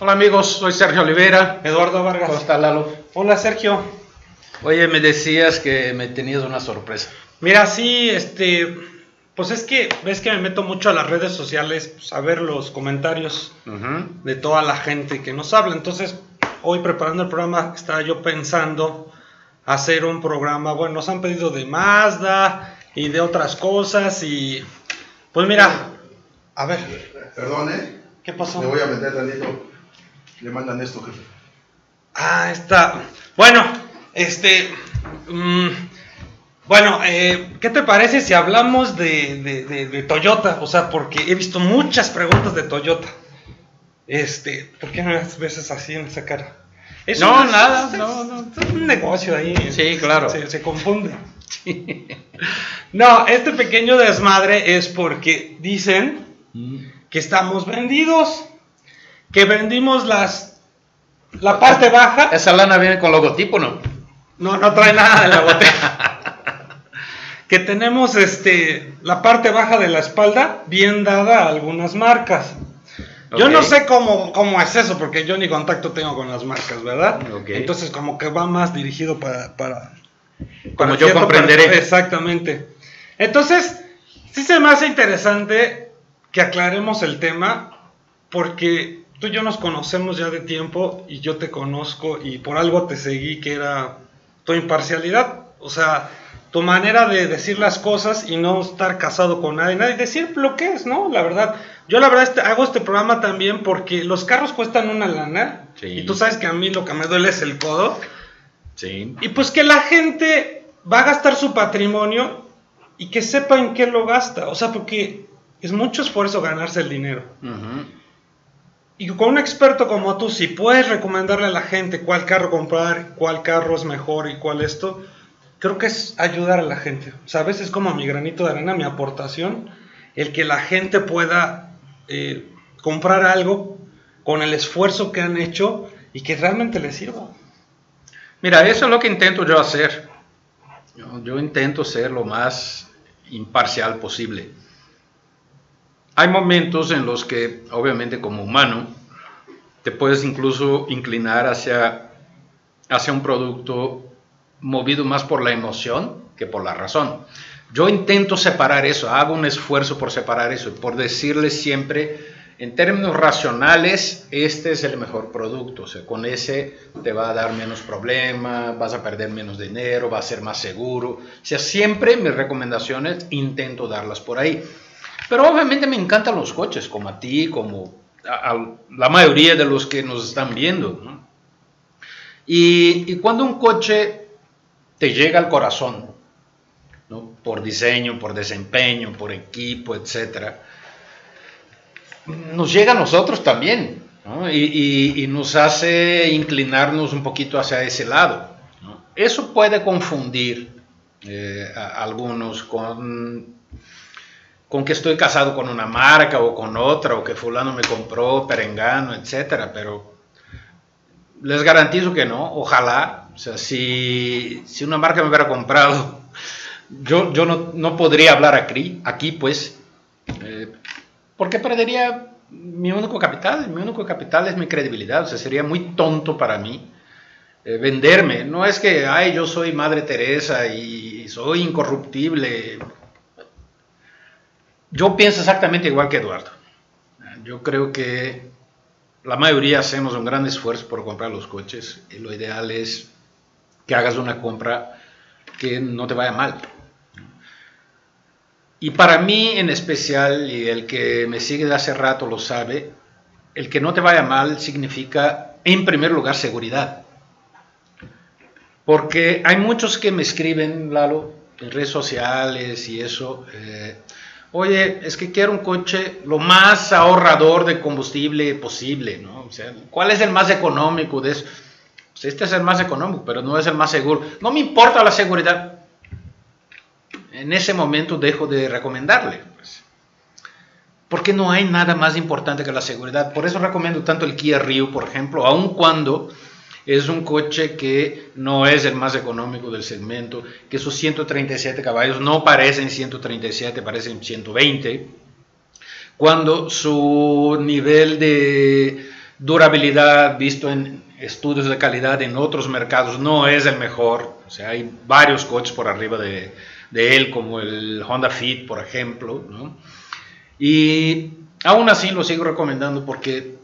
Hola amigos, soy Sergio Olivera. Eduardo Vargas. ¿Cómo está, Lalo? Hola Sergio. Oye, me decías que me tenías una sorpresa. Mira, sí, pues es que ves que me meto mucho a las redes sociales, pues, a ver los comentarios de toda la gente que nos habla. Entonces, hoy preparando el programa, estaba yo pensando hacer un programa. Bueno, nos han pedido de Mazda y de otras cosas y pues mira, a ver. Perdón, ¿Qué pasó? Me voy a meter tantito. Le mandan esto, jefe. Ah, está. Bueno, bueno, ¿qué te parece si hablamos de Toyota? O sea, porque he visto muchas preguntas de Toyota. ¿Por qué me ves así en esa cara? Es no, una, nada, es, no. Es un negocio ahí. Sí, claro. Se confunde. Sí. No, este pequeño desmadre es porque dicen que estamos vendidos, que vendimos la parte baja. Esa lana viene con logotipo, ¿no? No trae nada de la botella. Que tenemos la parte baja de la espalda bien dada a algunas marcas. Okay. Yo no sé cómo es eso, porque yo ni contacto tengo con las marcas, ¿verdad? Okay. Entonces como que va más dirigido para como yo comprenderé. Exactamente. Entonces, sí se me hace interesante que aclaremos el tema, porque tú y yo nos conocemos ya de tiempo y yo te conozco y por algo te seguí, que era tu imparcialidad, o sea, tu manera de decir las cosas y no estar casado con nadie, decir lo que es, ¿no? La verdad, yo la verdad hago este programa también porque los carros cuestan una lana, sí. Y tú sabes que a mí lo que me duele es el codo, sí. Y pues que la gente va a gastar su patrimonio y que sepa en qué lo gasta, o sea, porque es mucho esfuerzo ganarse el dinero. Y con un experto como tú, si puedes recomendarle a la gente cuál carro comprar, cuál carro es mejor y cuál esto, creo que es ayudar a la gente. O sea, a veces como mi granito de arena, mi aportación, el que la gente pueda comprar algo con el esfuerzo que han hecho y que realmente les sirva. Mira, eso es lo que intento yo hacer. Yo intento ser lo más imparcial posible. Hay momentos en los que, obviamente como humano, te puedes incluso inclinar hacia un producto movido más por la emoción que por la razón. Yo intento separar eso, hago un esfuerzo por separar eso, por decirles siempre, en términos racionales, este es el mejor producto, o sea, con ese te va a dar menos problema, vas a perder menos dinero, va a ser más seguro. O sea, siempre mis recomendaciones intento darlas por ahí. Pero obviamente me encantan los coches, como a ti, como a la mayoría de los que nos están viendo, ¿no? Y cuando un coche te llega al corazón, ¿no? Por diseño, por desempeño, por equipo, etc., nos llega a nosotros también, ¿no? Y nos hace inclinarnos un poquito hacia ese lado, ¿no? Eso puede confundir a algunos con que estoy casado con una marca o con otra, o que fulano me compró perengano, etcétera, pero les garantizo que no, ojalá. O sea, si una marca me hubiera comprado, yo no podría hablar aquí pues, porque perdería mi único capital es mi credibilidad. O sea, sería muy tonto para mí venderme. No es que, yo soy Madre Teresa y soy incorruptible. Yo pienso exactamente igual que Eduardo. Yo creo que la mayoría hacemos un gran esfuerzo por comprar los coches y lo ideal es que hagas una compra que no te vaya mal. Y para mí en especial, y el que me sigue de hace rato lo sabe, el que no te vaya mal significa, en primer lugar, seguridad. Porque hay muchos que me escriben, Lalo, en redes sociales y eso, oye, es que quiero un coche lo más ahorrador de combustible posible, ¿no? O sea, ¿cuál es el más económico de eso? Pues este es el más económico, pero no es el más seguro. No me importa la seguridad. En ese momento dejo de recomendarle, pues, porque no hay nada más importante que la seguridad. Por eso recomiendo tanto el Kia Rio, por ejemplo, aun cuando es un coche que no es el más económico del segmento, que sus 137 caballos no parecen 137, parecen 120, cuando su nivel de Durabilidad, visto en estudios de calidad en otros mercados, no es el mejor. O sea, hay varios coches por arriba de él, como el Honda Fit, por ejemplo, ¿no? Y aún así lo sigo recomendando porque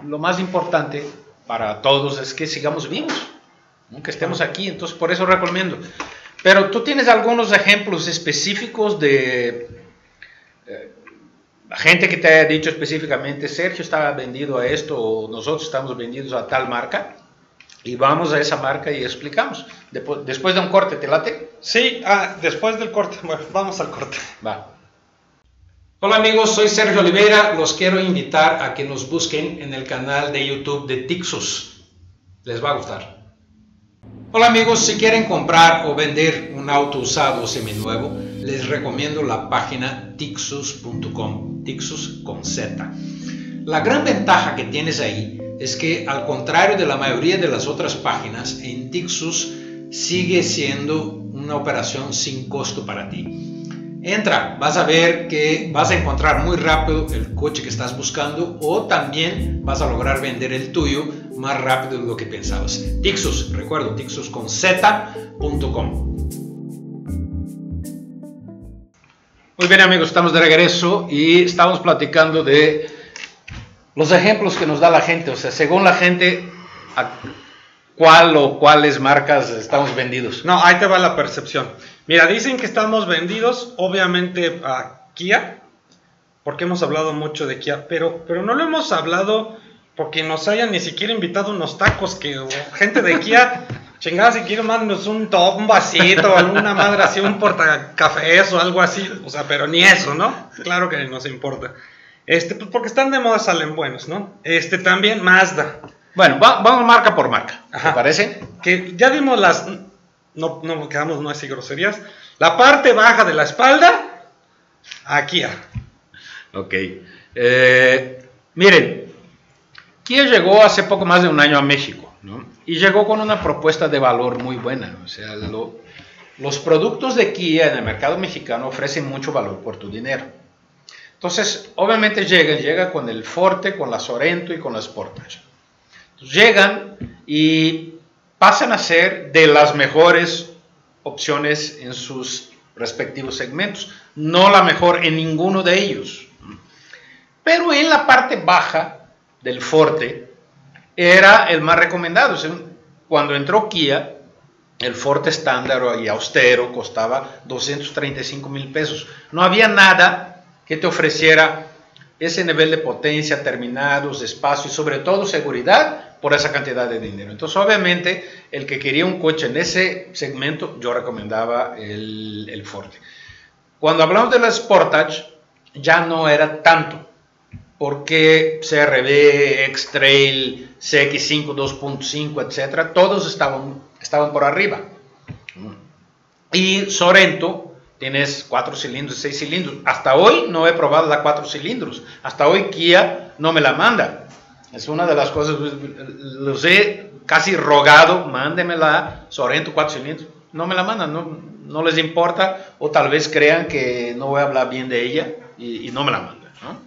lo más importante para todos es que sigamos vivos, ¿no? Que estemos aquí, entonces por eso recomiendo. Pero tú tienes algunos ejemplos específicos de gente que te haya dicho específicamente, Sergio está vendido a esto o nosotros estamos vendidos a tal marca, y vamos a esa marca y explicamos. Después de un corte, ¿te late? Sí, después del corte. Bueno, vamos al corte. Va. Hola amigos, soy Sergio Oliveira. Los quiero invitar a que nos busquen en el canal de YouTube de Tixus. Les va a gustar. Hola amigos, si quieren comprar o vender un auto usado o seminuevo, les recomiendo la página Tixus.com, Tixus con Z. La gran ventaja que tienes ahí es que, al contrario de la mayoría de las otras páginas, en Tixus sigue siendo una operación sin costo para ti. Entra, vas a ver que vas a encontrar muy rápido el coche que estás buscando, o también vas a lograr vender el tuyo más rápido de lo que pensabas. Tixus, recuerdo, Tixus con Z.com. Muy bien amigos, estamos de regreso y estamos platicando de los ejemplos que nos da la gente. O sea, según la gente, ¿a cuál o cuáles marcas estamos vendidos? No, ahí te va la percepción. Mira, dicen que estamos vendidos, obviamente, a Kia, porque hemos hablado mucho de Kia, pero no lo hemos hablado porque nos hayan ni siquiera invitado unos tacos, que gente de Kia, chingada, si quieren mándanos un vasito, alguna madre así, un portacafés o algo así, o sea, pero ni eso, ¿no? Claro que nos importa. Pues porque están de moda, salen buenos, ¿no? También Mazda. Bueno, vamos marca por marca, ¿te parece? Que ya dimos las... No quedamos, no así groserías. La parte baja de la espalda, a Kia. Ok. Miren, Kia llegó hace poco más de un año a México, ¿no? Y llegó con una propuesta de valor muy buena. O sea, los productos de Kia en el mercado mexicano ofrecen mucho valor por tu dinero. Entonces, obviamente llega con el Forte, con la Sorento y con la Sportage. Entonces, llegan y pasan a ser de las mejores opciones en sus respectivos segmentos. No la mejor en ninguno de ellos. Pero en la parte baja del Forte era el más recomendado. O sea, cuando entró Kia, el Forte estándar y austero costaba 235 mil pesos. No había nada que te ofreciera ese nivel de potencia, terminados, espacio y sobre todo seguridad por esa cantidad de dinero. Entonces, obviamente, el que quería un coche en ese segmento, yo recomendaba el Forte. Cuando hablamos de la Sportage, ya no era tanto, porque CR-V, X-Trail, CX5 2.5, etcétera, todos estaban por arriba. Y Sorento, tienes 4 cilindros, 6 cilindros. Hasta hoy no he probado la 4 cilindros. Hasta hoy Kia no me la manda. Es una de las cosas, los he casi rogado, mándemela Sorento 4 cilindros. No me la mandan, no les importa, o tal vez crean que no voy a hablar bien de ella y no me la mandan, ¿no?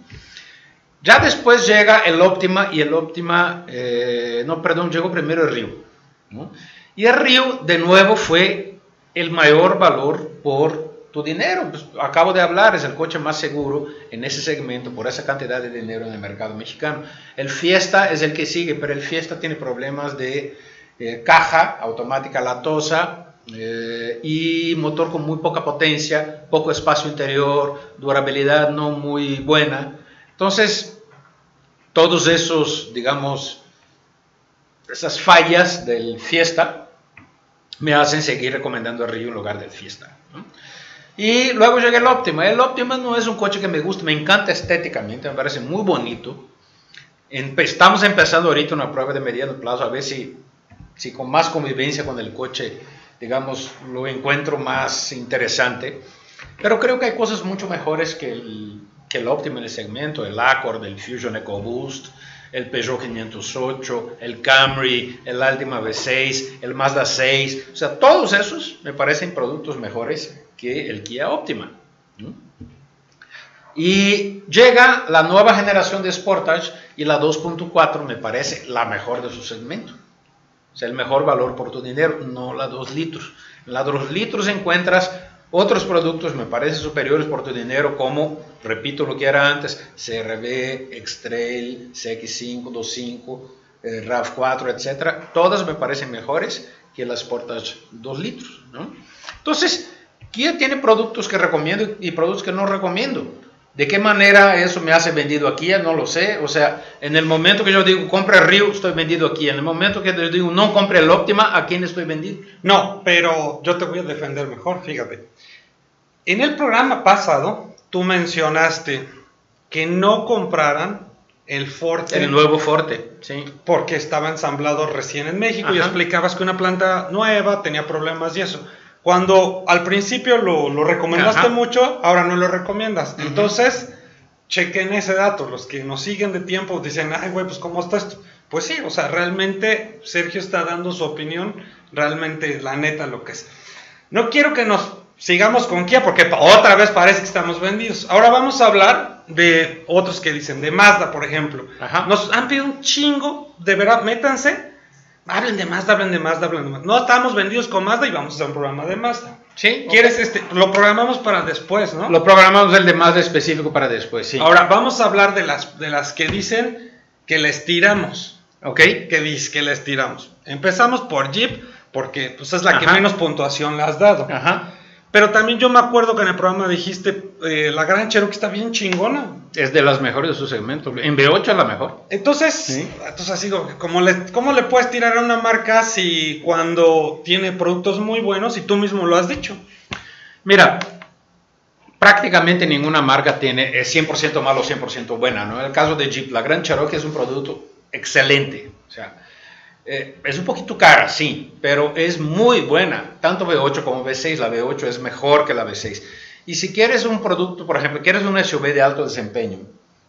Ya después llega el Optima, y el Optima, llegó primero el Rio, ¿no? Y el Rio de nuevo fue el mayor valor por tu dinero. Pues, acabo de hablar, es el coche más seguro en ese segmento por esa cantidad de dinero en el mercado mexicano. El Fiesta es el que sigue, pero el Fiesta tiene problemas de caja automática latosa y motor con muy poca potencia, poco espacio interior, durabilidad no muy buena. Entonces, todos esos, digamos, esas fallas del Fiesta me hacen seguir recomendando el Rio en lugar del Fiesta, ¿no? Y luego llega el Optima. El Optima no es un coche que me gusta, me encanta estéticamente, me parece muy bonito. Estamos empezando ahorita una prueba de mediano plazo, a ver si con más convivencia con el coche, digamos, lo encuentro más interesante. Pero creo que hay cosas mucho mejores que el Optima en el segmento: el Accord, el Fusion EcoBoost, el Peugeot 508, el Camry, el Altima V6, el Mazda 6. O sea, todos esos me parecen productos mejores que el Kia Optima, ¿no? Y llega la nueva generación de Sportage y la 2.4 me parece la mejor de su segmento. O sea, el mejor valor por tu dinero, no la 2 litros. En la 2 litros encuentras otros productos, me parece, superiores por tu dinero, como, repito lo que era antes, CR-V, X-Trail, CX5, 2.5, RAV4, etc. Todas me parecen mejores que la Sportage 2 litros, ¿no? Entonces, Kia tiene productos que recomiendo y productos que no recomiendo. ¿De qué manera eso me hace vendido a Kia? No lo sé. O sea, en el momento que yo digo compre Rio, estoy vendido a Kia. En el momento que yo digo no compre el Optima, ¿a quién estoy vendido? No, pero yo te voy a defender mejor, fíjate. En el programa pasado, tú mencionaste que no compraran el Forte. El nuevo Forte, sí. Porque estaba ensamblado recién en México. Ajá. Y explicabas que una planta nueva tenía problemas y eso. Cuando al principio lo recomendaste Ajá. mucho, ahora no lo recomiendas. Uh-huh. Entonces, chequen ese dato. Los que nos siguen de tiempo dicen, ay, güey, pues ¿cómo está esto? Pues sí, o sea, realmente Sergio está dando su opinión, realmente la neta lo que es. No quiero que nos sigamos con Kia porque otra vez parece que estamos vendidos. Ahora vamos a hablar de otros que dicen, de Mazda, por ejemplo. Ajá. Nos han pedido un chingo, de verdad, métanse. Hablen de Mazda, hablen de Mazda, hablen de Mazda. No estamos vendidos con Mazda y vamos a hacer un programa de Mazda. Sí. ¿Quieres lo programamos para después, ¿no? Lo programamos el de Mazda específico para después, sí. Ahora, vamos a hablar de las que dicen que les tiramos. Ok. Que dice que les tiramos. Empezamos por Jeep, porque pues, es la que Ajá. menos puntuación le has dado. Ajá. Pero también yo me acuerdo que en el programa dijiste, la Gran Cherokee está bien chingona. Es de las mejores de su segmento. En V8 es la mejor. Entonces, Sí. así, ¿cómo le puedes tirar a una marca si cuando tiene productos muy buenos y tú mismo lo has dicho? Mira, prácticamente ninguna marca tiene es 100% malo o 100% buena, ¿no? En el caso de Jeep, la Grand Cherokee es un producto excelente. O sea, es un poquito cara, sí, pero es muy buena. Tanto V8 como V6, la V8 es mejor que la V6. Y si quieres un producto, por ejemplo, quieres un SUV de alto desempeño,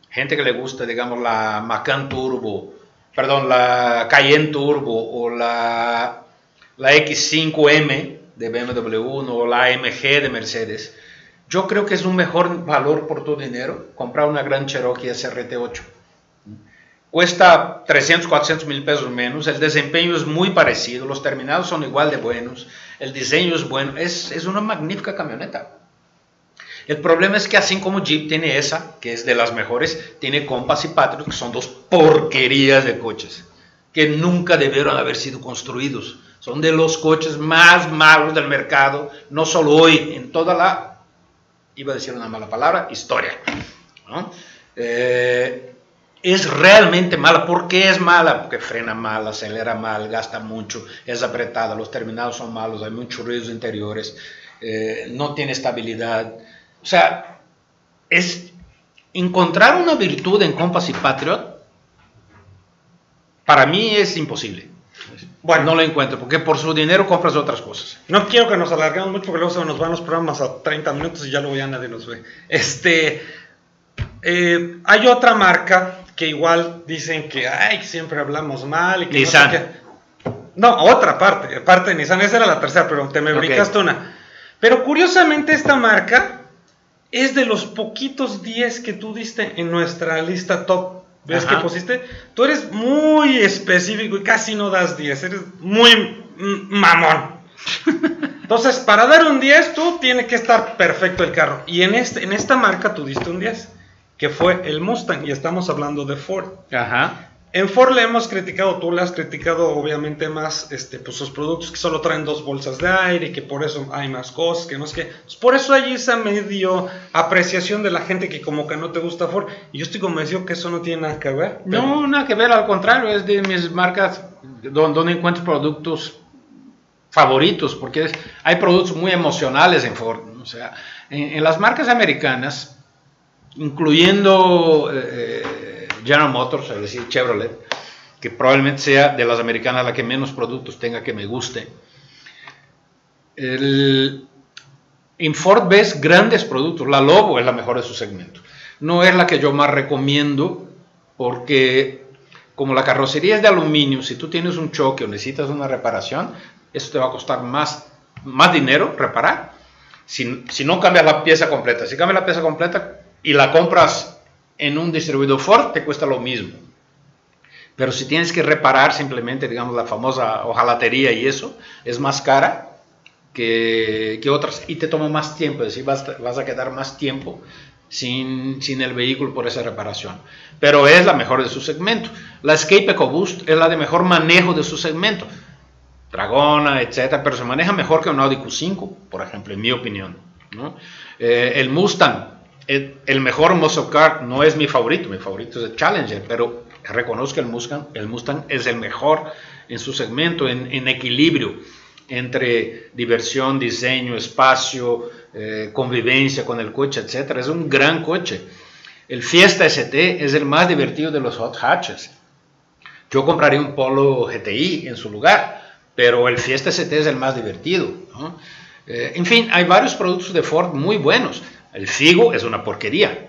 gente que le gusta, digamos, la Macan Turbo, perdón, la Cayenne Turbo o la X5M de BMW o la AMG de Mercedes, yo creo que es un mejor valor por tu dinero comprar una Grand Cherokee SRT8. Cuesta 300, 400 mil pesos menos, el desempeño es muy parecido, los terminados son igual de buenos, el diseño es bueno, es una magnífica camioneta. El problema es que así como Jeep tiene esa, que es de las mejores, tiene Compass y Patriot, que son dos porquerías de coches, que nunca debieron haber sido construidos. Son de los coches más malos del mercado, no solo hoy, en toda la, iba a decir una mala palabra, historia, ¿no? Es realmente mala. ¿Por qué es mala? Porque frena mal, acelera mal, gasta mucho, es apretada, los terminados son malos, hay muchos ruidos interiores, no tiene estabilidad. O sea, es encontrar una virtud en Compass y Patriot, para mí es imposible. Bueno, no la encuentro, porque por su dinero compras otras cosas. No quiero que nos alarguemos mucho porque luego se nos van los programas a 30 minutos y ya luego ya nadie nos ve. Hay otra marca que igual dicen que siempre hablamos mal y que Nissan. no sé qué. No, otra parte de Nissan, esa era la tercera, pero te me brincaste una. Pero curiosamente esta marca es de los poquitos 10 que tú diste en nuestra lista top. ¿Ves que pusiste? Tú eres muy específico y casi no das 10, eres muy mamón. Entonces, para dar un 10, tú tiene que estar perfecto el carro. Y en esta marca tú diste un 10, que fue el Mustang, y estamos hablando de Ford. Ajá. En Ford le hemos criticado, tú le has criticado obviamente más pues sus productos que solo traen 2 bolsas de aire y que por eso hay más cosas, que no es que... Pues por eso hay esa medio apreciación de la gente que como que no te gusta Ford. Y yo estoy convencido que eso no tiene nada que ver. Pero... No, nada que ver, al contrario, es de mis marcas donde encuentro productos favoritos, porque hay productos muy emocionales en Ford. O sea, en las marcas americanas, incluyendo General Motors, es decir, Chevrolet, que probablemente sea de las americanas la que menos productos tenga que me guste. En Ford ves grandes productos. La Lobo es la mejor de su segmento. No es la que yo más recomiendo porque como la carrocería es de aluminio, si tú tienes un choque o necesitas una reparación, eso te va a costar más dinero reparar. Si no cambias la pieza completa. Si cambias la pieza completa, y la compras en un distribuidor Ford, te cuesta lo mismo. Pero si tienes que reparar simplemente, digamos, la famosa hojalatería y eso, es más cara que otras y te toma más tiempo, es decir, vas a quedar más tiempo sin el vehículo por esa reparación. Pero es la mejor de su segmento. La Escape EcoBoost es la de mejor manejo de su segmento. Dragona, etcétera, pero se maneja mejor que un Audi Q5, por ejemplo, en mi opinión, ¿no? El Mustang, el mejor muscle car, no es mi favorito es el Challenger, pero reconozco que el Mustang es el mejor en su segmento, en equilibrio entre diversión, diseño, espacio, convivencia con el coche, etcétera. Es un gran coche. El Fiesta ST es el más divertido de los hot hatches. Yo compraría un Polo GTI en su lugar, pero el Fiesta ST es el más divertido, ¿no? En fin, hay varios productos de Ford muy buenos. El Figo es una porquería.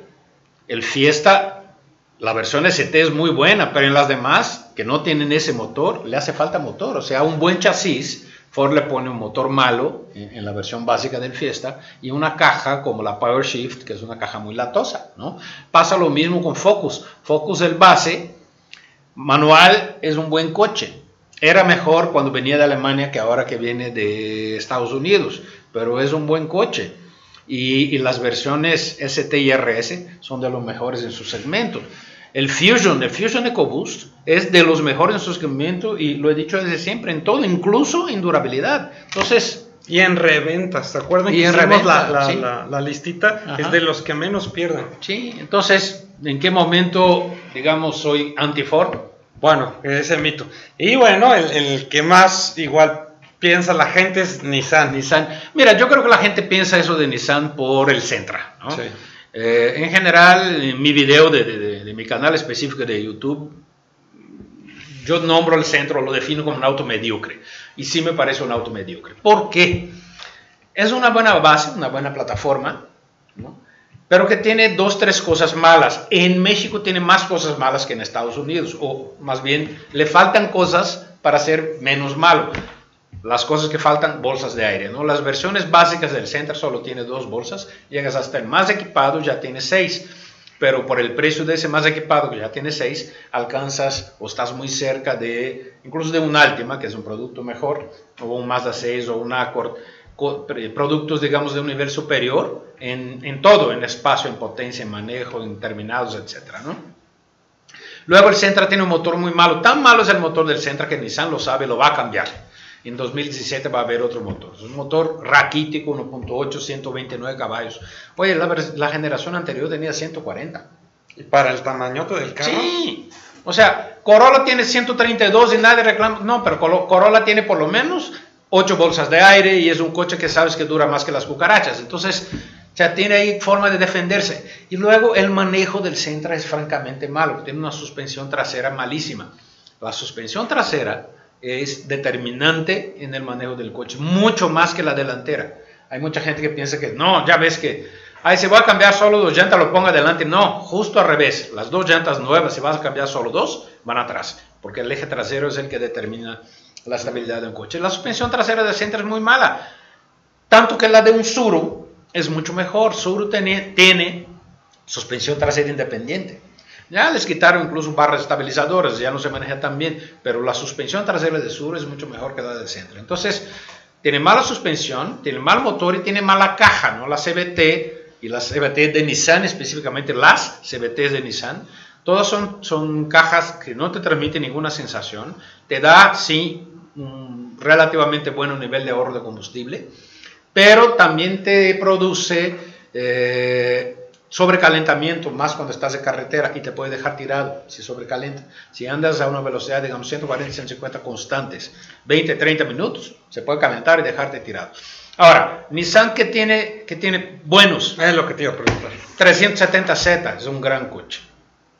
El Fiesta, la versión ST es muy buena, pero en las demás, que no tienen ese motor, le hace falta motor. O sea, un buen chasis, Ford le pone un motor malo en la versión básica del Fiesta y una caja como la PowerShift, que es una caja muy latosa, ¿no? Pasa lo mismo con Focus. Focus, el base manual, es un buen coche. Era mejor cuando venía de Alemania que ahora que viene de Estados Unidos, pero es un buen coche. Y las versiones ST y RS son de los mejores en su segmento. El Fusion EcoBoost es de los mejores en su segmento y lo he dicho desde siempre, en todo, incluso en durabilidad. Entonces, y en reventas, ¿te acuerdan? Y que en hicimos reventa, sí. la listita? Ajá. Es de los que menos pierden. Sí, entonces, ¿en qué momento, digamos, soy anti-Ford? Bueno, ese mito. Y bueno, el que más igual piensa la gente es Nissan. Mira, yo creo que la gente piensa eso de Nissan por el Sentra, ¿no? Sí. En general, en mi video de mi canal específico de YouTube, yo nombro el Sentra, lo defino como un auto mediocre. Y sí me parece un auto mediocre. ¿Por qué? Es una buena base, una buena plataforma, ¿no? Pero que tiene 2, 3 cosas malas. En México tiene más cosas malas que en Estados Unidos, o más bien le faltan cosas para ser menos malo. Las cosas que faltan, bolsas de aire, ¿no? Las versiones básicas del Sentra solo tiene 2 bolsas, llegas hasta el más equipado, ya tiene 6, pero por el precio de ese más equipado que ya tiene 6, alcanzas o estás muy cerca de, incluso de un Altima, que es un producto mejor, o un Mazda 6 o un Accord, productos, digamos, de un nivel superior en todo, en espacio, en potencia, en manejo, en terminados, etcétera, ¿no? Luego el Sentra tiene un motor muy malo, tan malo es el motor del Sentra que Nissan lo sabe, lo va a cambiar. En 2017 va a haber otro motor, es un motor raquítico, 1.8, 129 caballos. Oye, la generación anterior tenía 140. ¿Y para el tamañote del carro? Sí, o sea, Corolla tiene 132 y nadie reclama, no, pero Corolla tiene por lo menos 8 bolsas de aire y es un coche que sabes que dura más que las cucarachas. Entonces, ya tiene ahí forma de defenderse. Y luego el manejo del Sentra es francamente malo. Tiene una suspensión trasera malísima. La suspensión trasera es determinante en el manejo del coche, mucho más que la delantera. Hay mucha gente que piensa que no, ya ves que se va a cambiar solo 2 llantas, lo ponga adelante. No, justo al revés. Las 2 llantas nuevas, si vas a cambiar solo 2, van atrás, porque el eje trasero es el que determina la estabilidad de un coche. La suspensión trasera del Sentra es muy mala, tanto que la de un Tsuru es mucho mejor. Tsuru tiene suspensión trasera independiente. Ya les quitaron incluso barras estabilizadoras, ya no se maneja tan bien, pero la suspensión trasera de Tsuru es mucho mejor que la del Sentra. Entonces, tiene mala suspensión, tiene mal motor y tiene mala caja, ¿no? La CVT y las CVT de Nissan, específicamente las CVTs de Nissan, todas son cajas que no te transmiten ninguna sensación. Te da, sí, un relativamente buen nivel de ahorro de combustible, pero también te produce sobrecalentamiento, más cuando estás de carretera, y te puede dejar tirado si sobrecalienta. Si andas a una velocidad, digamos, 140, 150 constantes, 20, 30 minutos, se puede calentar y dejarte tirado. Ahora, Nissan que tiene buenos. Es lo que te iba a preguntar. 370Z es un gran coche,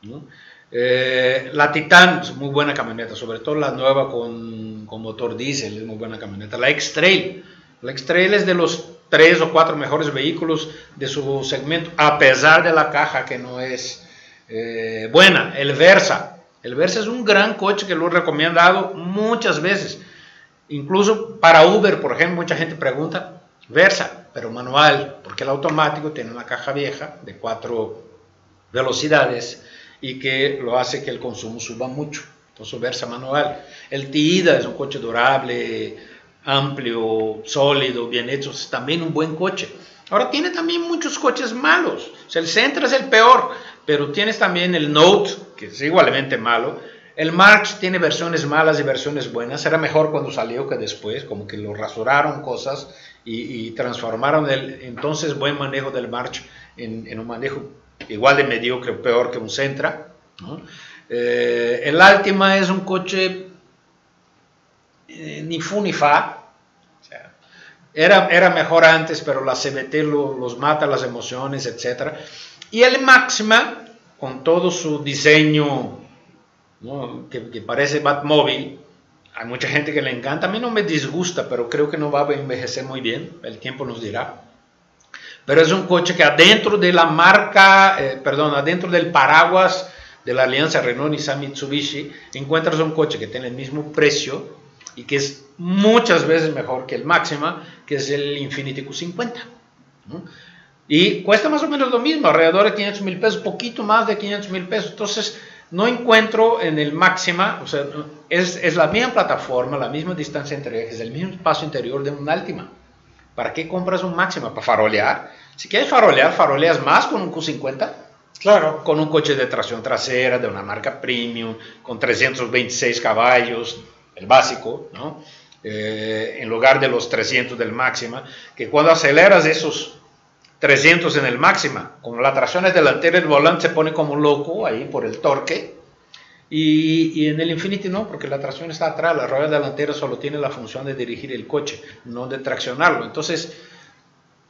¿no? La Titan es muy buena camioneta, sobre todo la nueva con motor diésel, es muy buena camioneta. La X-Trail es de los 3 o 4 mejores vehículos de su segmento, a pesar de la caja que no es buena. El Versa es un gran coche que lo he recomendado muchas veces, incluso para Uber, por ejemplo. Mucha gente pregunta, Versa, pero manual, porque el automático tiene una caja vieja de 4 velocidades y que lo hace que el consumo suba mucho. Entonces Versa manual. El Tida es un coche durable, amplio, sólido, bien hecho, es también un buen coche. Ahora tiene también muchos coches malos, o sea, el Sentra es el peor, pero tienes también el Note, que es igualmente malo. El March tiene versiones malas y versiones buenas, era mejor cuando salió que después, como que lo rasuraron cosas y transformaron el entonces buen manejo del March en un manejo igual de mediocre o peor que un Sentra, ¿no? El Altima es un coche ni fu ni fa, o sea, era mejor antes, pero la CVT los mata las emociones, etc. Y el Máxima, con todo su diseño, ¿no? que parece Batmóvil, hay mucha gente que le encanta, a mí no me disgusta, pero creo que no va a envejecer muy bien, el tiempo nos dirá. Pero es un coche que adentro de la marca, adentro del paraguas de la alianza Renault, Nissan, Mitsubishi, encuentras un coche que tiene el mismo precio y que es muchas veces mejor que el Máxima, que es el Infiniti Q50, ¿no? Y cuesta más o menos lo mismo, alrededor de 500,000 pesos, poquito más de 500,000 pesos. Entonces no encuentro en el Máxima, o sea, es la misma plataforma, la misma distancia entre ejes, el mismo espacio interior de un Altima. ¿Para qué compras un Máxima? ¿Para farolear? Si quieres farolear, faroleas más con un Q50. Claro, con un coche de tracción trasera, de una marca premium, con 326 caballos, el básico, ¿no? En lugar de los 300 del Máxima, que cuando aceleras esos 300 en el Máxima, con la tracción delantera, el volante se pone como loco ahí por el torque, y en el Infiniti no, porque la tracción está atrás, la rueda delantera solo tiene la función de dirigir el coche, no de traccionarlo. Entonces,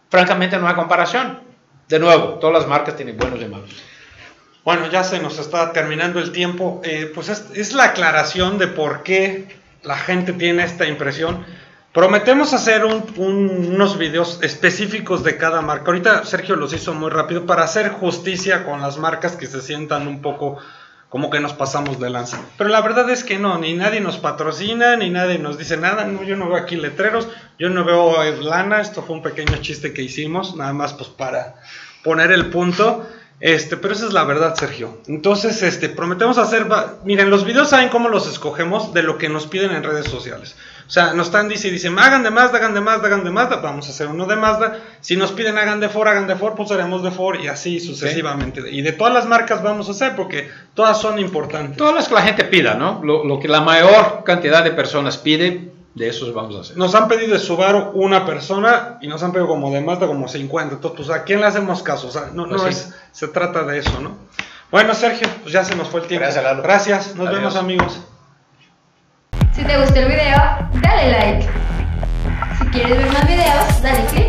francamente no hay comparación. De nuevo, todas las marcas tienen buenos y malos. Bueno, ya se nos está terminando el tiempo. Pues es la aclaración de por qué la gente tiene esta impresión. Prometemos hacer unos videos específicos de cada marca. Ahorita Sergio los hizo muy rápido para hacer justicia con las marcas que se sientan un poco como que nos pasamos de lanza. Pero la verdad es que no, ni nadie nos patrocina, ni nadie nos dice nada. No, yo no veo aquí letreros, yo no veo lana. Esto fue un pequeño chiste que hicimos, nada más pues para poner el punto. Pero esa es la verdad, Sergio. Entonces, prometemos hacer... Miren, los videos saben cómo los escogemos de lo que nos piden en redes sociales. O sea, nos están dicen, hagan de Mazda, hagan de Mazda, hagan de Mazda. Vamos a hacer uno de Mazda. Si nos piden hagan de Ford, pues haremos de Ford y así sucesivamente. ¿Sí? Y de todas las marcas vamos a hacer porque todas son importantes. Todas las que la gente pida, ¿no? Lo que la mayor cantidad de personas pide, de esos vamos a hacer. Nos han pedido de Subaru una persona y nos han pedido como de Mazda como 50. Entonces, pues, ¿a quién le hacemos caso? O sea, no se trata de eso, ¿no? Bueno, Sergio, pues ya se nos fue el tiempo. Gracias, Lalo. Gracias, nos vemos, amigos. Si te gustó el video, dale like. Si quieres ver más videos, dale click.